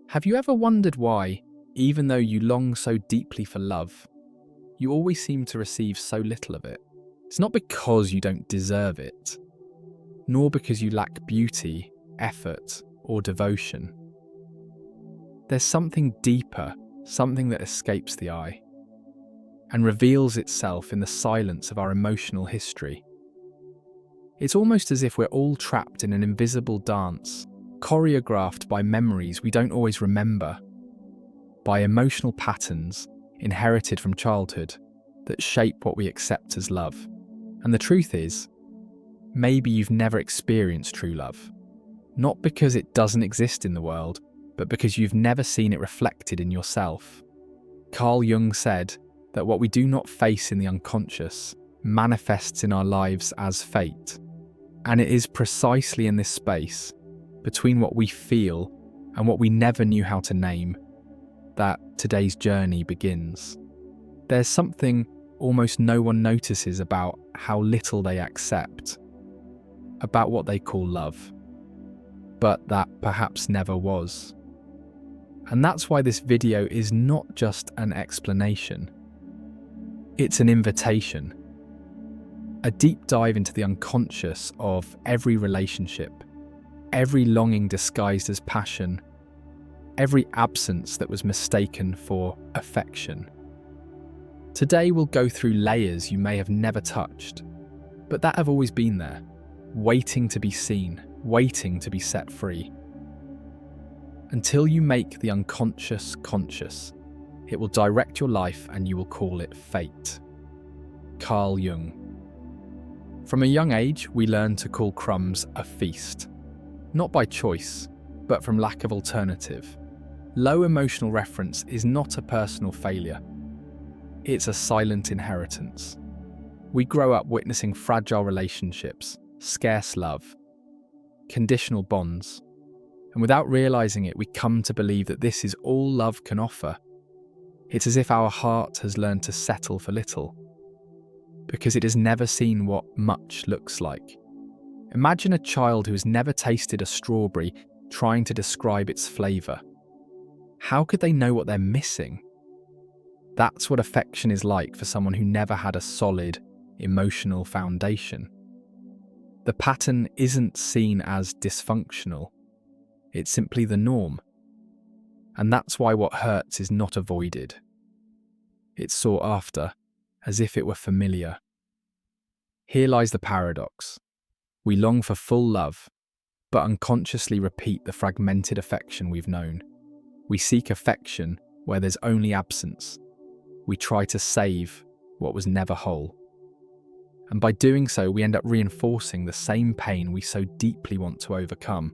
Have you ever wondered why, even though you long so deeply for love, you always seem to receive so little of it? It's not because you don't deserve it, nor because you lack beauty, effort, or devotion. There's something deeper, something that escapes the eye, and reveals itself in the silence of our emotional history. It's almost as if we're all trapped in an invisible dance, choreographed by memories we don't always remember, by emotional patterns inherited from childhood that shape what we accept as love. And the truth is, maybe you've never experienced true love, not because it doesn't exist in the world, but because you've never seen it reflected in yourself. Carl Jung said that what we do not face in the unconscious manifests in our lives as fate. And it is precisely in this space, between what we feel and what we never knew how to name, that today's journey begins. There's something almost no one notices about how little they accept, about what they call love, but that perhaps never was. And that's why this video is not just an explanation. It's an invitation. A deep dive into the unconscious of every relationship, every longing disguised as passion, every absence that was mistaken for affection. Today we'll go through layers you may have never touched, but that have always been there, waiting to be seen, waiting to be set free. Until you make the unconscious conscious, it will direct your life and you will call it fate. Carl Jung. From a young age, we learn to call crumbs a feast. Not by choice, but from lack of alternative. Low emotional reference is not a personal failure. It's a silent inheritance. We grow up witnessing fragile relationships, scarce love, conditional bonds, and without realizing it, we come to believe that this is all love can offer. It's as if our heart has learned to settle for little, because it has never seen what much looks like. Imagine a child who has never tasted a strawberry trying to describe its flavour. How could they know what they're missing? That's what affection is like for someone who never had a solid, emotional foundation. The pattern isn't seen as dysfunctional. It's simply the norm. And that's why what hurts is not avoided. It's sought after, as if it were familiar. Here lies the paradox. We long for full love, but unconsciously repeat the fragmented affection we've known. We seek affection where there's only absence. We try to save what was never whole. And by doing so, we end up reinforcing the same pain we so deeply want to overcome.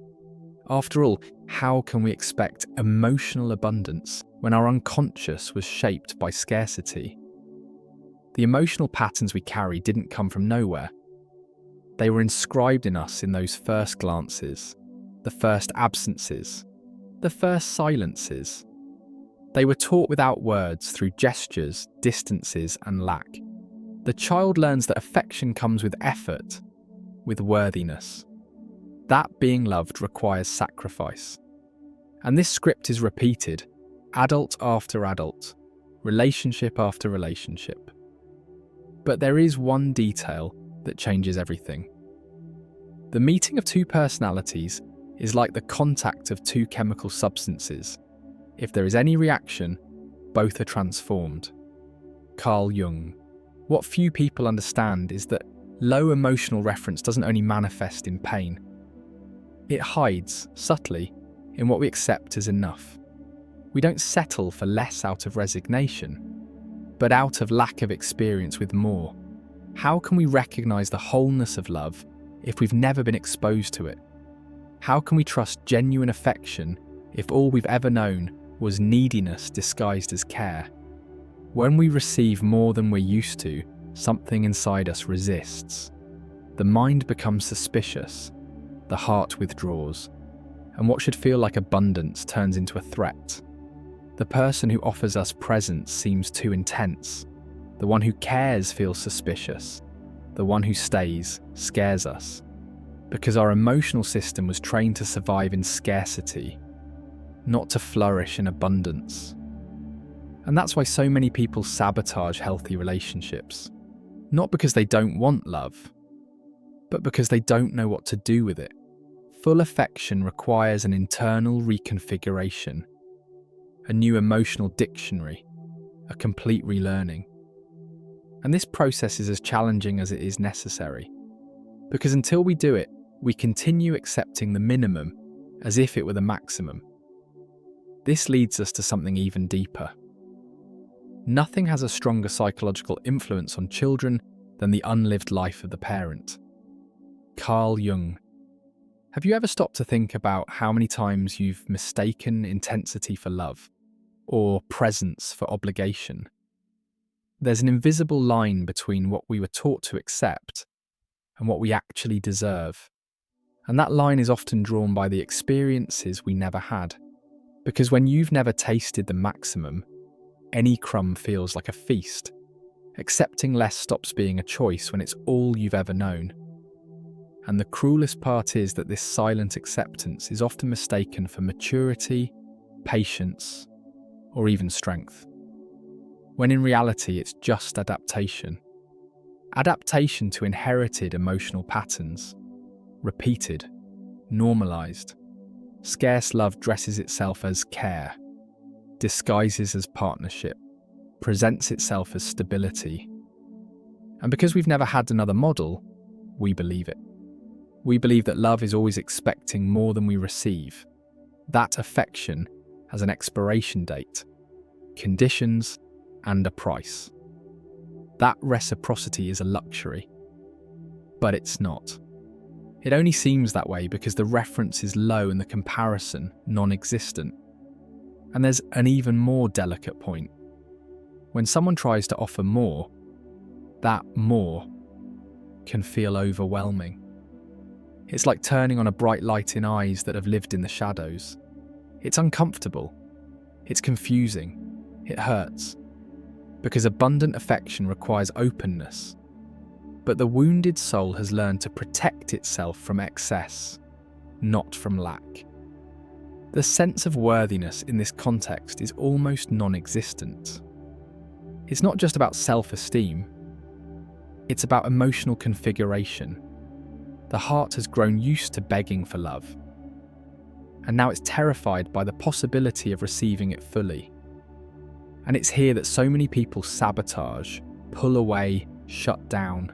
After all, how can we expect emotional abundance when our unconscious was shaped by scarcity? The emotional patterns we carry didn't come from nowhere. They were inscribed in us in those first glances, the first absences, the first silences. They were taught without words through gestures, distances, and lack. The child learns that affection comes with effort, with worthiness. That being loved requires sacrifice. And this script is repeated, adult after adult, relationship after relationship. But there is one detail that changes everything. The meeting of two personalities is like the contact of two chemical substances. If there is any reaction, both are transformed. Carl Jung. What few people understand is that low emotional reference doesn't only manifest in pain. It hides, subtly, in what we accept as enough. We don't settle for less out of resignation, but out of lack of experience with more. How can we recognize the wholeness of love if we've never been exposed to it? How can we trust genuine affection if all we've ever known was neediness disguised as care? When we receive more than we're used to, something inside us resists. The mind becomes suspicious, the heart withdraws, and what should feel like abundance turns into a threat. The person who offers us presence seems too intense. The one who cares feels suspicious. The one who stays scares us. Because our emotional system was trained to survive in scarcity. not to flourish in abundance. And that's why so many people sabotage healthy relationships. Not because they don't want love, but because they don't know what to do with it. Full affection requires an internal reconfiguration, a new emotional dictionary, a complete relearning. And this process is as challenging as it is necessary, because until we do it, we continue accepting the minimum as if it were the maximum. This leads us to something even deeper. Nothing has a stronger psychological influence on children than the unlived life of the parent. Carl Jung. Have you ever stopped to think about how many times you've mistaken intensity for love, or presence for obligation? There's an invisible line between what we were taught to accept and what we actually deserve. And that line is often drawn by the experiences we never had. Because when you've never tasted the maximum, any crumb feels like a feast. Accepting less stops being a choice when it's all you've ever known. And the cruelest part is that this silent acceptance is often mistaken for maturity, patience, or even strength. When in reality, it's just adaptation. Adaptation to inherited emotional patterns. Repeated, normalized. Scarce love dresses itself as care, disguises as partnership, presents itself as stability. And because we've never had another model, we believe it. We believe that love is always expecting more than we receive. That affection has an expiration date, conditions, and a price. That reciprocity is a luxury. But it's not. It only seems that way because the reference is low and the comparison non-existent. And there's an even more delicate point. When someone tries to offer more, that more can feel overwhelming. It's like turning on a bright light in eyes that have lived in the shadows. It's uncomfortable. It's confusing. It hurts. Because abundant affection requires openness. But the wounded soul has learned to protect itself from excess, not from lack. The sense of worthiness in this context is almost non-existent. It's not just about self-esteem. It's about emotional configuration. The heart has grown used to begging for love. And now it's terrified by the possibility of receiving it fully. And it's here that so many people sabotage, pull away, shut down.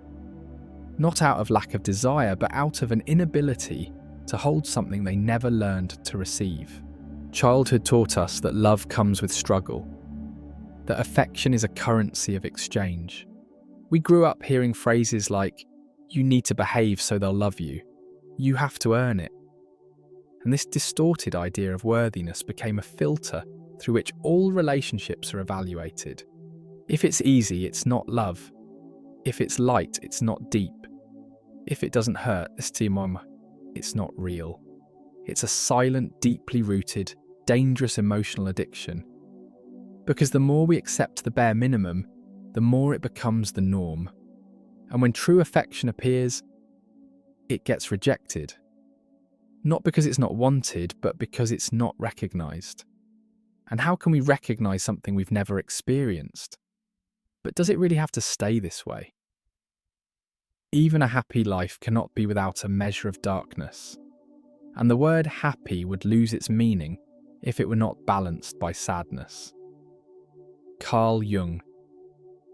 Not out of lack of desire, but out of an inability to hold something they never learned to receive. Childhood taught us that love comes with struggle, that affection is a currency of exchange. We grew up hearing phrases like, "You need to behave so they'll love you. You have to earn it." And this distorted idea of worthiness became a filter through which all relationships are evaluated. If it's easy, it's not love. If it's light, it's not deep. If it doesn't hurt, it's not real. It's a silent, deeply rooted, dangerous emotional addiction. Because the more we accept the bare minimum, the more it becomes the norm. And when true affection appears, it gets rejected. Not because it's not wanted, but because it's not recognized. And how can we recognize something we've never experienced? But does it really have to stay this way? Even a happy life cannot be without a measure of darkness. And the word happy would lose its meaning if it were not balanced by sadness. Carl Jung.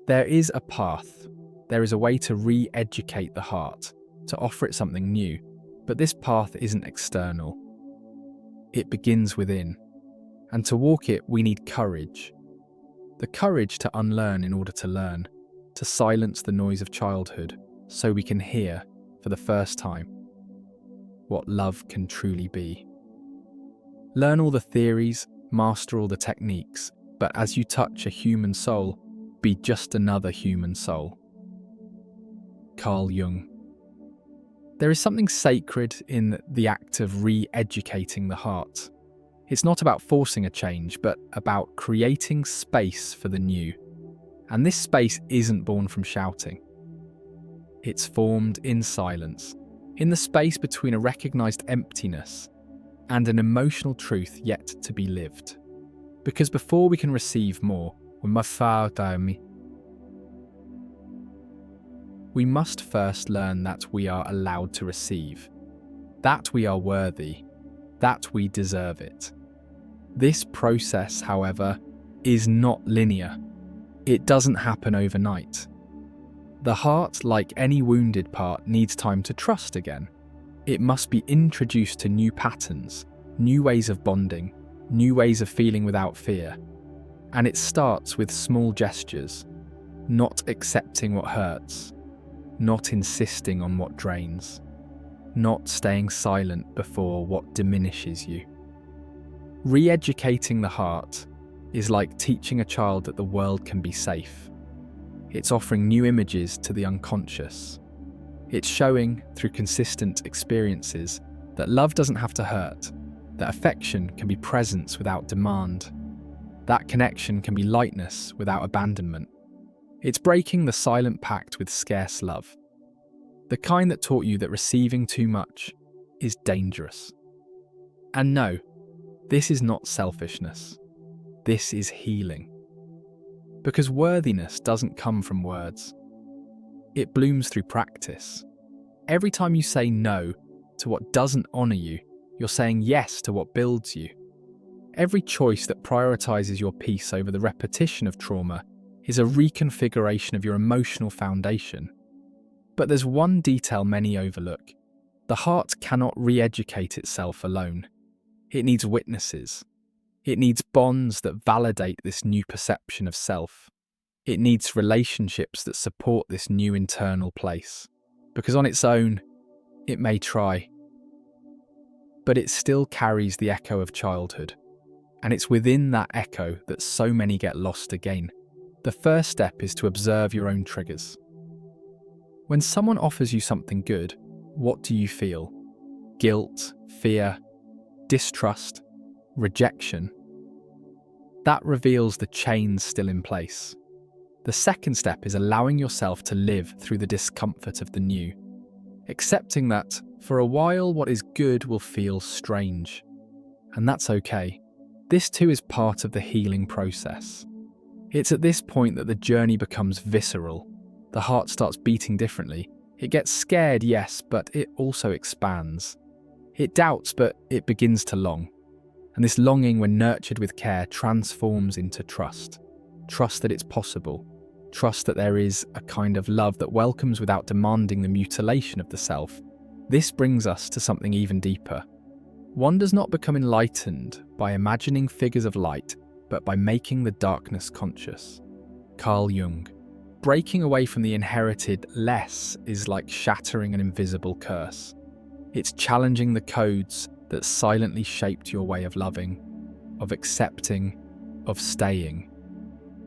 There is a path. There is a way to re-educate the heart, to offer it something new. But this path isn't external. It begins within. And to walk it, we need courage. The courage to unlearn in order to learn, to silence the noise of childhood, so we can hear, for the first time, what love can truly be. Learn all the theories, master all the techniques, but as you touch a human soul, be just another human soul. Carl Jung. There is something sacred in the act of re-educating the heart. It's not about forcing a change, but about creating space for the new. And this space isn't born from shouting. It's formed in silence, in the space between a recognized emptiness and an emotional truth yet to be lived. Because before we can receive more, we must first learn that we are allowed to receive, that we are worthy, that we deserve it. This process, however, is not linear. It doesn't happen overnight. The heart, like any wounded part, needs time to trust again. It must be introduced to new patterns, new ways of bonding, new ways of feeling without fear. And it starts with small gestures, not accepting what hurts, not insisting on what drains, not staying silent before what diminishes you. Re-educating the heart is like teaching a child that the world can be safe. It's offering new images to the unconscious. It's showing, through consistent experiences, that love doesn't have to hurt, that affection can be presence without demand, that connection can be lightness without abandonment. It's breaking the silent pact with scarce love, the kind that taught you that receiving too much is dangerous. And no, this is not selfishness. This is healing. Because worthiness doesn't come from words. It blooms through practice. Every time you say no to what doesn't honour you, you're saying yes to what builds you. Every choice that prioritises your peace over the repetition of trauma is a reconfiguration of your emotional foundation. But there's one detail many overlook. The heart cannot re-educate itself alone. It needs witnesses. It needs bonds that validate this new perception of self. It needs relationships that support this new internal place. Because on its own, it may try. But it still carries the echo of childhood. And it's within that echo that so many get lost again. The first step is to observe your own triggers. When someone offers you something good, what do you feel? Guilt, fear, distrust, rejection? That reveals the chains still in place. The second step is allowing yourself to live through the discomfort of the new, accepting that, for a while, what is good will feel strange. And that's okay. This too is part of the healing process. It's at this point that the journey becomes visceral. The heart starts beating differently. It gets scared, yes, but it also expands. It doubts, but it begins to long. And this longing, when nurtured with care, transforms into trust. Trust that it's possible. Trust that there is a kind of love that welcomes without demanding the mutilation of the self. This brings us to something even deeper. One does not become enlightened by imagining figures of light, but by making the darkness conscious. Carl Jung. Breaking away from the inherited less is like shattering an invisible curse. It's challenging the codes that silently shaped your way of loving, of accepting, of staying.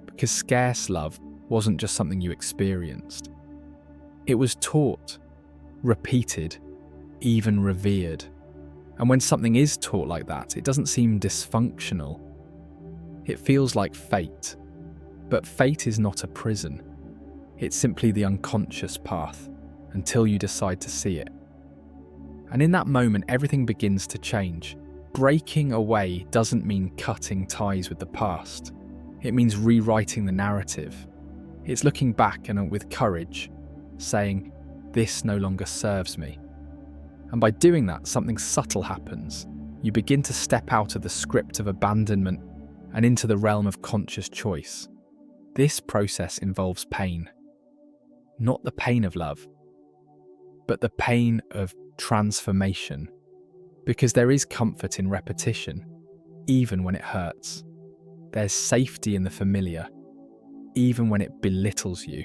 Because scarce love wasn't just something you experienced. It was taught, repeated, even revered. And when something is taught like that, it doesn't seem dysfunctional. It feels like fate. But fate is not a prison. It's simply the unconscious path, until you decide to see it. And in that moment, everything begins to change. Breaking away doesn't mean cutting ties with the past. It means rewriting the narrative. It's looking back and with courage, saying, "This no longer serves me." And by doing that, something subtle happens. You begin to step out of the script of abandonment and into the realm of conscious choice. This process involves pain. Not the pain of love, but the pain of transformation. Because there is comfort in repetition, even when it hurts. There's safety in the familiar, even when it belittles you.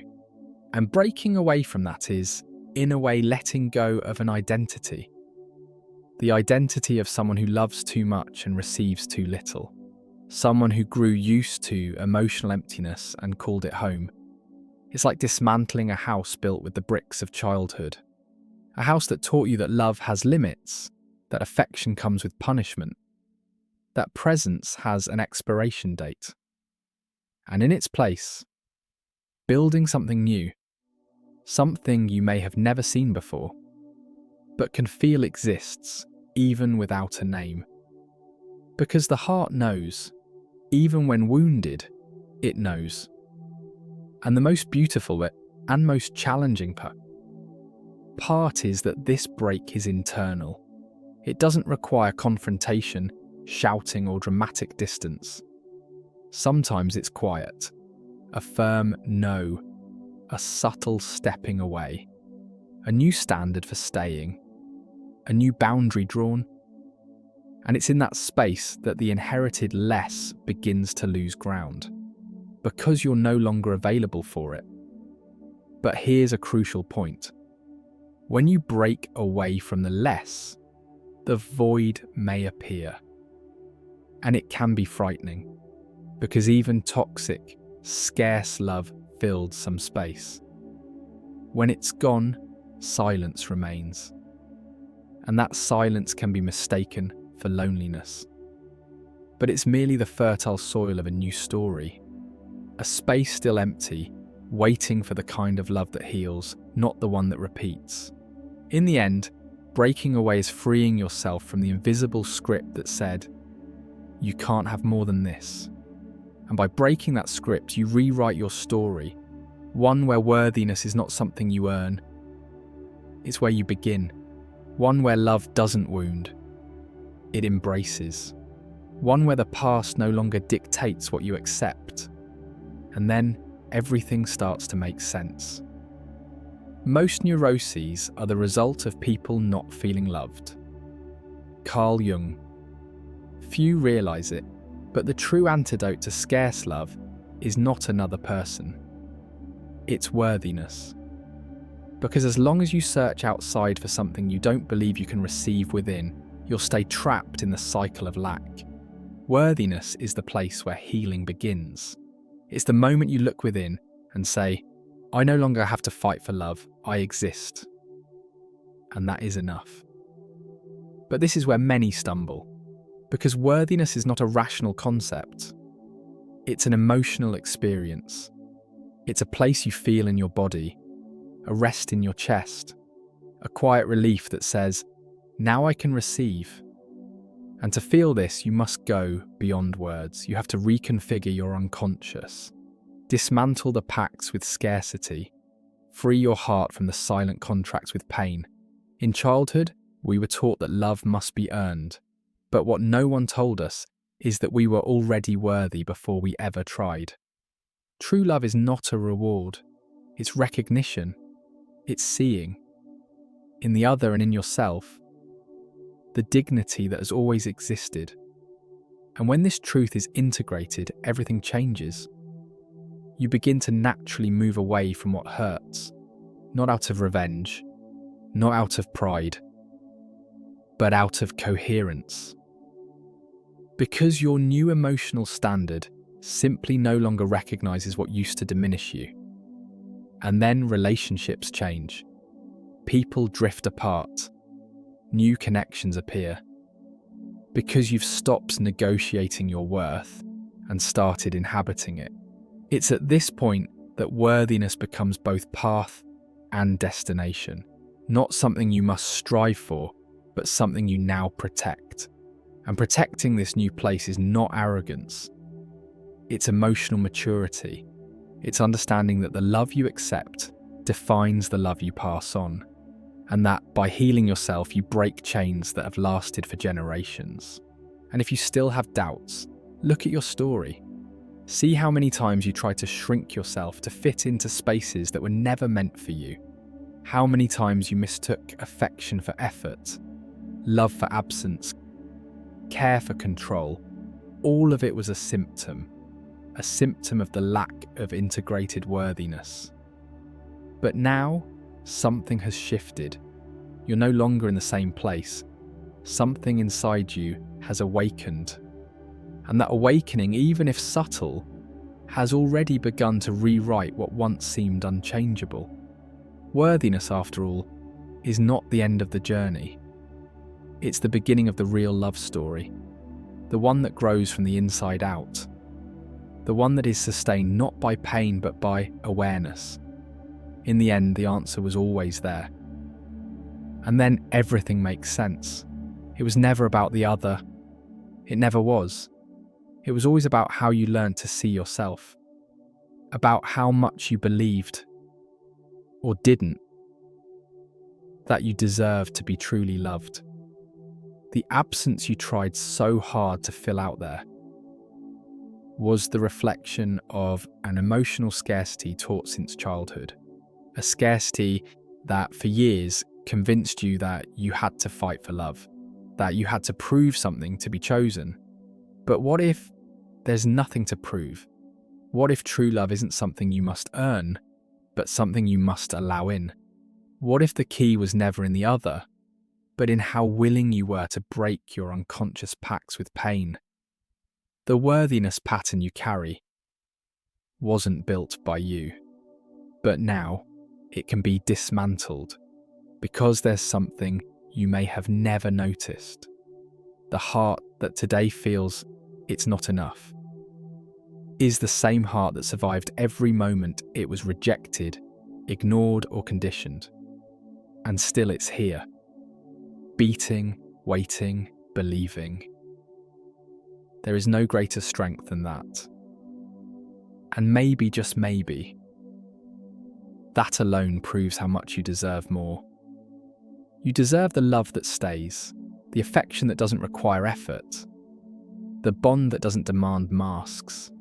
And breaking away from that is, in a way, letting go of an identity. The identity of someone who loves too much and receives too little. Someone who grew used to emotional emptiness and called it home. It's like dismantling a house built with the bricks of childhood. A house that taught you that love has limits, that affection comes with punishment, that presence has an expiration date. And in its place, building something new, something you may have never seen before, but can feel exists, even without a name. Because the heart knows, even when wounded, it knows. And the most beautiful and most challenging part is that this break is internal. It doesn't require confrontation, shouting, or dramatic distance. Sometimes it's quiet, a firm no, a subtle stepping away, a new standard for staying, a new boundary drawn. And it's in that space that the inherited less begins to lose ground, because you're no longer available for it. But here's a crucial point. When you break away from the less, the void may appear. And it can be frightening, because even toxic, scarce love filled some space. When it's gone, silence remains. And that silence can be mistaken for loneliness. But it's merely the fertile soil of a new story. A space still empty, waiting for the kind of love that heals, not the one that repeats. In the end, breaking away is freeing yourself from the invisible script that said, "You can't have more than this." And by breaking that script, you rewrite your story, one where worthiness is not something you earn. It's where you begin, one where love doesn't wound, it embraces, one where the past no longer dictates what you accept. And then everything starts to make sense. Most neuroses are the result of people not feeling loved. Carl Jung. Few realise it, but the true antidote to scarce love is not another person. It's worthiness. Because as long as you search outside for something you don't believe you can receive within, you'll stay trapped in the cycle of lack. Worthiness is the place where healing begins. It's the moment you look within and say, "I no longer have to fight for love, I exist." And that is enough. But this is where many stumble, because worthiness is not a rational concept. It's an emotional experience. It's a place you feel in your body, a rest in your chest, a quiet relief that says, "Now I can receive." And to feel this, you must go beyond words. You have to reconfigure your unconscious, dismantle the pacts with scarcity, free your heart from the silent contracts with pain. In childhood, we were taught that love must be earned, but what no one told us is that we were already worthy before we ever tried. True love is not a reward, it's recognition, it's seeing, in the other and in yourself, the dignity that has always existed. And when this truth is integrated, everything changes. You begin to naturally move away from what hurts, not out of revenge, not out of pride, but out of coherence. Because your new emotional standard simply no longer recognizes what used to diminish you. And then relationships change. People drift apart. New connections appear. Because you've stopped negotiating your worth and started inhabiting it. It's at this point that worthiness becomes both path and destination. Not something you must strive for, but something you now protect. And protecting this new place is not arrogance. It's emotional maturity. It's understanding that the love you accept defines the love you pass on. And that by healing yourself, you break chains that have lasted for generations. And if you still have doubts, look at your story. See how many times you tried to shrink yourself to fit into spaces that were never meant for you. How many times you mistook affection for effort, love for absence, care for control. All of it was a symptom of the lack of integrated worthiness. But now, something has shifted. You're no longer in the same place. Something inside you has awakened. And that awakening, even if subtle, has already begun to rewrite what once seemed unchangeable. Worthiness, after all, is not the end of the journey. It's the beginning of the real love story. The one that grows from the inside out. The one that is sustained not by pain but by awareness. In the end, the answer was always there. And then everything makes sense. It was never about the other. It never was. It was always about how you learned to see yourself, about how much you believed, or didn't, that you deserved to be truly loved. The absence you tried so hard to fill out there was the reflection of an emotional scarcity taught since childhood. A scarcity that for years convinced you that you had to fight for love, that you had to prove something to be chosen. But what if there's nothing to prove? What if true love isn't something you must earn, but something you must allow in? What if the key was never in the other, but in how willing you were to break your unconscious pacts with pain? The worthiness pattern you carry wasn't built by you, but now it can be dismantled because there's something you may have never noticed. The heart that today feels it's not enough is the same heart that survived every moment it was rejected, ignored, or conditioned. And still it's here, beating, waiting, believing. There is no greater strength than that. And maybe, just maybe, that alone proves how much you deserve more. You deserve the love that stays, the affection that doesn't require effort, the bond that doesn't demand masks.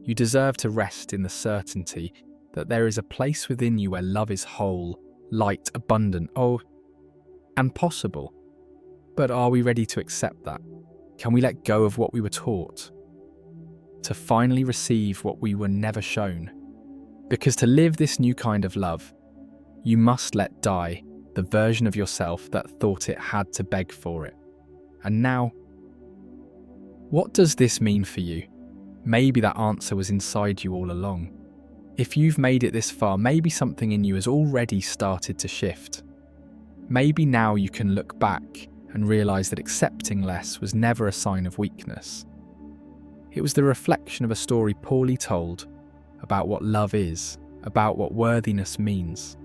You deserve to rest in the certainty that there is a place within you where love is whole, light, abundant, and possible. But are we ready to accept that? Can we let go of what we were taught? To finally receive what we were never shown? Because to live this new kind of love, you must let die the version of yourself that thought it had to beg for it. And now, what does this mean for you? Maybe that answer was inside you all along. If you've made it this far, maybe something in you has already started to shift. Maybe now you can look back and realise that accepting less was never a sign of weakness. It was the reflection of a story poorly told about what love is, about what worthiness means.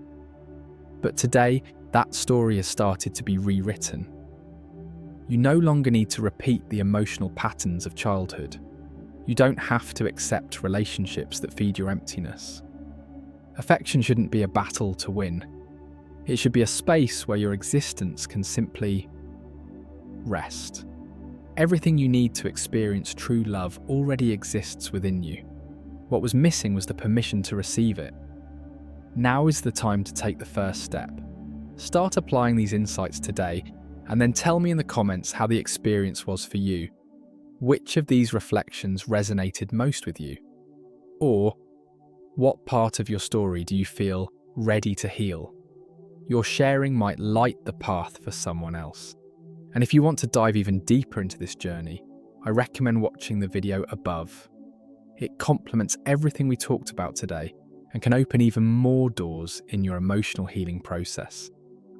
But today, that story has started to be rewritten. You no longer need to repeat the emotional patterns of childhood. You don't have to accept relationships that feed your emptiness. Affection shouldn't be a battle to win. It should be a space where your existence can simply rest. Everything you need to experience true love already exists within you. What was missing was the permission to receive it. Now is the time to take the first step. Start applying these insights today, and then tell me in the comments how the experience was for you. Which of these reflections resonated most with you? Or what part of your story do you feel ready to heal? Your sharing might light the path for someone else. And if you want to dive even deeper into this journey, I recommend watching the video above. It complements everything we talked about today and can open even more doors in your emotional healing process.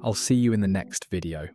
I'll see you in the next video.